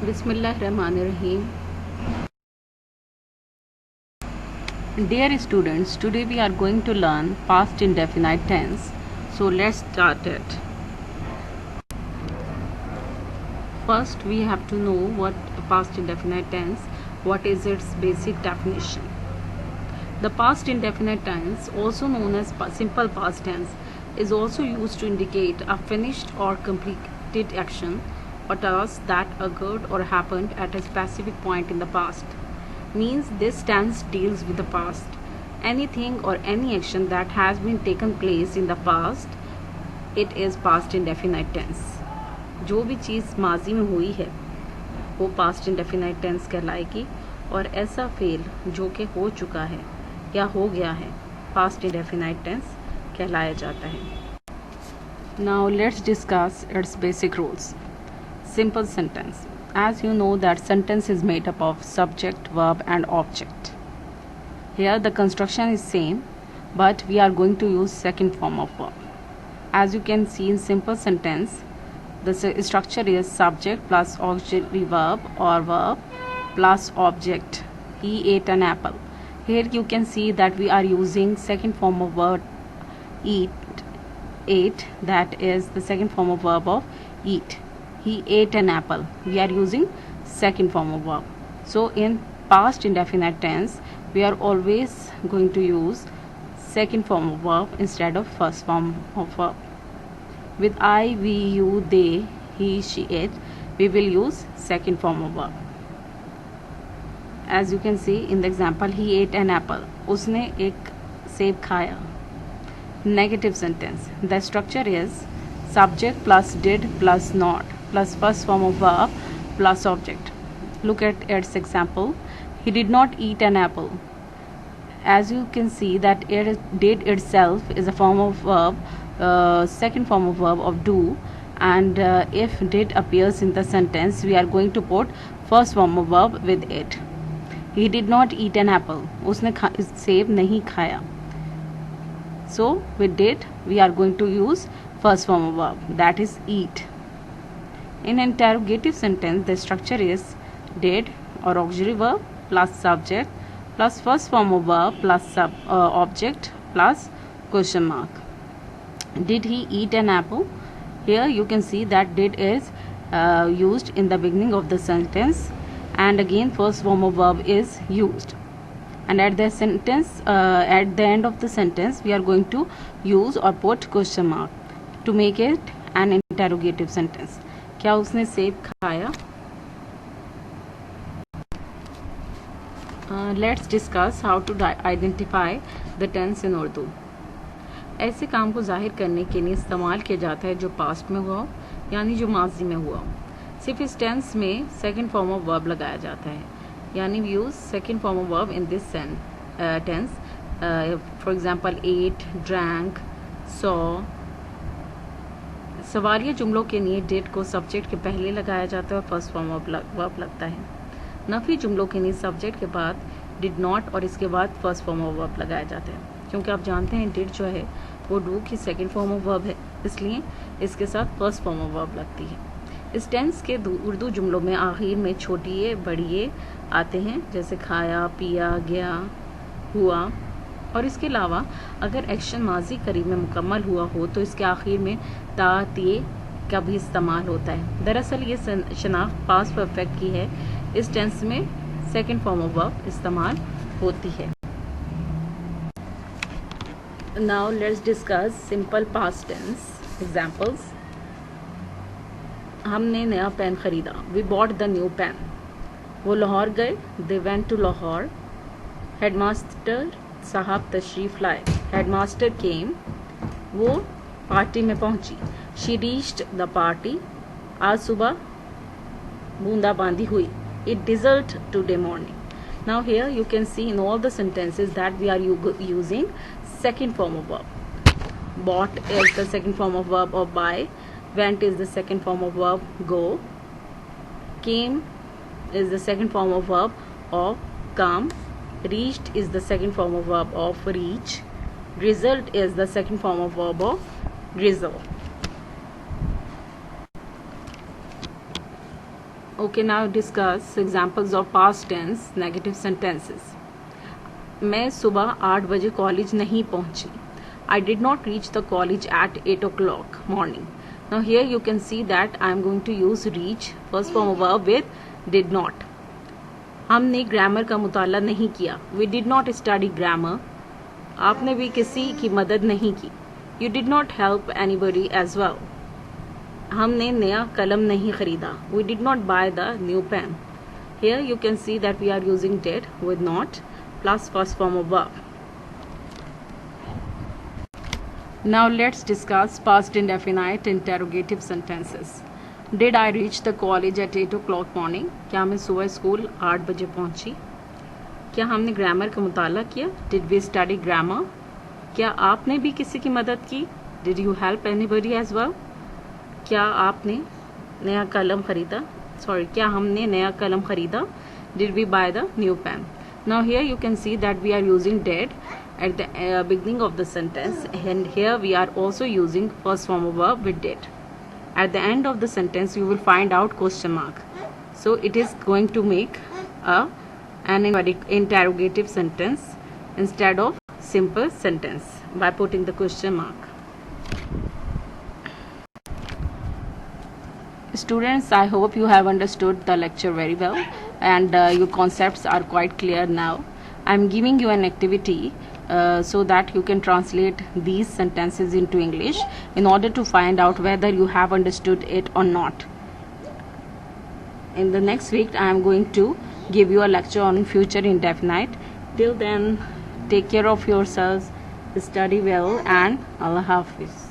Bismillahirrahmanirrahim. Dear students, today we are going to learn past indefinite tense. So let's start it. First, we have to know what past indefinite tense, what is its basic definition. The past indefinite tense, also known as simple past tense, is also used to indicate a finished or completed action or task that occurred or happened at a specific point in the past. Means this tense deals with the past. Anything or any action that has been taken place in the past, it is past indefinite tense. जो भी चीज़ माजी में हुई है वो past indefinite tense कहलाएगी, और ऐसा फेल जो कि हो चुका है या हो गया है पास्ट इंडेफिनाइट टेंस कहलाया जाता है. Now let's discuss it's basic rules. Simple sentence. As you know that sentence is made up of subject, verb and object. Here the construction is same, but we are going to use second form of verb. As you can see in simple sentence, the structure is subject plus auxiliary verb or verb plus object. He ate an apple. Here you can see that we are using second form of verb ate, that is the second form of verb of eat. He ate an apple. We are using second form of verb. So in past indefinite tense, we are always going to use second form of verb instead of first form of verb. With I, we, you, they, he, she, it, we will use second form of verb. As you can see in the example, he ate an apple. उसने एक सेब खाया. Negative sentence. The structure is subject plus did plus not plus first form of verb plus object. Look at its example. He did not eat an apple. As you can see that did itself is a form of verb, second form of verb of do, and if did appears in the sentence, we are going to put first form of verb with it. He did not eat an apple. उसने सेब नहीं खाया. So with did we are going to use first form of verb, that is eat. In interrogative sentence, the structure is did or auxiliary verb plus subject plus first form of verb plus object plus question mark. Did he eat an apple? Here you can see that did is used in the beginning of the sentence, and again first form of verb is used. And at the sentence, at the end of the sentence, we are going to use or put question mark to make it an interrogative sentence. क्या उसने सेब खाया? Let's discuss how to identify the tense in Urdu. ऐसे काम को जाहिर करने के लिए इस्तेमाल किया जाता है जो पास्ट में हुआ हो, यानी जो माजी में हुआ हो. सिर्फ इस टेंस में सेकंड फॉर्म ऑफ वर्ब लगाया जाता है, यानी we use second form of verb in this tense. For example ate, drank, saw. सवालिया जुमलों के लिए डिड को सब्जेक्ट के पहले लगाया जाता है और फर्स्ट फॉर्म ऑफ वर्ब लगता है. नफी जुमलों के लिए सब्जेक्ट के बाद डिड नॉट और इसके बाद फर्स्ट फॉर्म ऑफ वर्ब लगाया जाता है. क्योंकि आप जानते हैं डिड जो है वो डू की सेकंड फॉर्म ऑफ वर्ब है, इसलिए इसके साथ फर्स्ट फॉर्म ऑफ वर्ब लगती है. इस टेंस के उर्दू जुमलों में आखिर में छोटिए बड़िए आते हैं, जैसे खाया, पिया, गया, हुआ. और इसके अलावा अगर एक्शन माजी करीब में मुकम्मल हुआ हो तो इसके आखिर में ता, ते का भी इस्तेमाल होता है. दरअसल ये शनाख्त पास्ट परफेक्ट की है. इस टेंस में सेकंड फॉर्म ऑफ वर्ब इस्तेमाल होती है. Now let's discuss simple past tense examples. हमने नया पेन खरीदा. We bought the new pen. वो लाहौर गए. They went to Lahore. Headmaster साहब तशरीफ लाए. Headmaster came. वो पार्टी में पहुंची. She reached the party. आज सुबह बूंदाबांदी हुई. It drizzled today morning. Now here you can see in all the sentences that we are using second form of verb. Bought is the second form of verb of buy. Went is the second form of verb go. Came is the second form of verb of come. Reached is the second form of verb of reach. Drizzled is the second form of verb of drizzle. Okay, now discuss examples of past tense negative sentences. मैं सुबह 8 बजे college नहीं पहुंची. I did not reach the college at 8 o'clock morning. Now here you can see that I am going to use reach first form of verb with did not. हमने grammar का मुताला नहीं किया. We did not study grammar. आपने भी किसी की मदद नहीं की. You did not help anybody as well. हमने नया कलम नहीं खरीदा. We did not buy the new pen. Here you can see that we are using did with not plus first form of verb. Now let's discuss past indefinite interrogative sentences. Did I reach the college at 8 o'clock morning? क्या मैं सुबह school 8 बजे पहुंची? क्या हमने grammar का मुताला किया? Did we study grammar? क्या आपने भी किसी की मदद की? Did you help anybody as well? क्या आपने नया कलम खरीदा? क्या हमने नया कलम खरीदा? Did we buy the new pen? Now here you can see that we are using did at the beginning of the sentence, and here we are also using first form of verb with did. At the end of the sentence you will find out question mark. So it is going to make an interrogative sentence instead of simple sentence by putting the question mark. Students, I hope you have understood the lecture very well and your concepts are quite clear now. I am giving you an activity so that you can translate these sentences into English in order to find out whether you have understood it or not. In the next week, I am going to give you a lecture on future indefinite. Till then, take care of yourselves, study well, and Allah Hafiz.